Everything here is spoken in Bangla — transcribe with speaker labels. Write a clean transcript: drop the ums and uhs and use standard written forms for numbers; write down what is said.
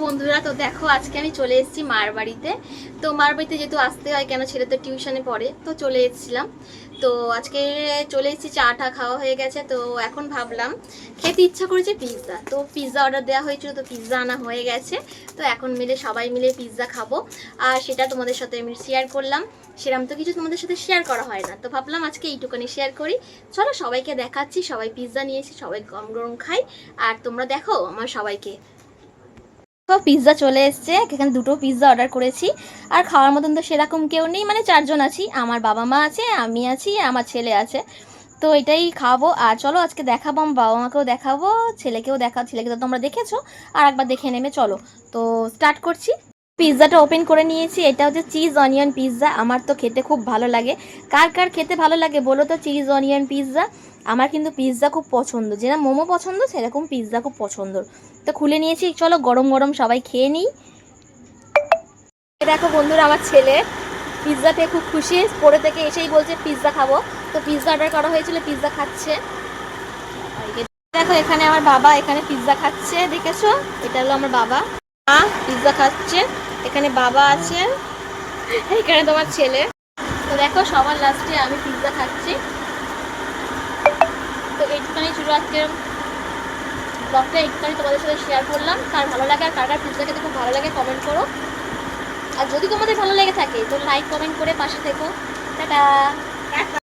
Speaker 1: বন্ধুরা, তো দেখো আজকে আমি চলে এসেছি মার বাড়িতে। তো মার বাড়িতে যেহেতু আসতে হয়, কেন ছেলে তো টিউশনে পড়ে, তো চলে এসেছিলাম। তো আজকে চলে এসেছি, চাটা খাওয়া হয়ে গেছে। তো এখন ভাবলাম খেতে ইচ্ছা করেছে পিৎজা, তো পিৎজা অর্ডার দেওয়া হয়েছিল, তো পিৎজা আনা হয়ে গেছে। তো এখন সবাই মিলে পিৎজা খাবো, আর সেটা তোমাদের সাথে আমি শেয়ার করলাম। সেরকম তো কিছু তোমাদের সাথে শেয়ার করা হয় না, তো ভাবলাম আজকে এইটুকুনি শেয়ার করি। চলো সবাইকে দেখাচ্ছি, সবাই পিৎজা নিয়েছি, সবাই গরম গরম খাই। আর তোমরা দেখো আমার সবাইকে। তো পিৎজা চলে এসছে, এখানে দুটো পিৎজা অর্ডার করেছি। আর খাওয়ার মতন তো সেরকম কেউ নেই, মানে চারজন আছি, আমার বাবা মা আছে, আমি আছি, আমার ছেলে আছে। তো এটাই খাবো। আর চলো আজকে দেখাবো, আমার বাবা মাকেও দেখাবো, ছেলেকেও ছেলেকে তো তোমরা দেখেছো, আর একবার দেখে নেবে। চলো তো স্টার্ট করছি। পিৎজাটা ওপেন করে নিয়েছি। এটা হচ্ছে চিজ অনিয়ন পিৎজা। আমার তো খেতে খুব ভালো লাগে। কার কার খেতে ভালো লাগে বলো তো চিজ অনিয়ন পিৎজা? আমার কিন্তু পিৎজা খুব পছন্দ, যেরকম মোমো পছন্দ সেরকম পিৎজা খুব পছন্দ। তো খুলে নিয়েছি, চলো গরম গরম সবাই খেয়ে নিই। দেখো বন্ধুরা, আমার ছেলে পিৎজাতে খুব খুশি, পড়ে থেকে এসেই বলছে পিৎজা খাবো। তো পিৎজা অর্ডার করা হয়েছিল, পিৎজা খাচ্ছে। দেখো এখানে আমার বাবা এখানে পিৎজা খাচ্ছে, দেখেছো? এটা হলো আমার বাবা, মা পিৎজা খাচ্ছে, এখানে বাবা আছে, এখানে তোমার ছেলে। তো দেখো সবার লাস্টে আমি পিৎজা খাচ্ছি। তো এইটুখানি ছিল আজকে ব্লগটা, এইটুখানি তোমাদের সাথে শেয়ার করলাম। কার ভালো লাগে আর কার কার পিৎজা খেতে খুব ভালো লাগে কমেন্ট করো। আর যদি তোমাদের ভালো লেগে থাকে তো লাইক কমেন্ট করে পাশে থেকো। টাটা।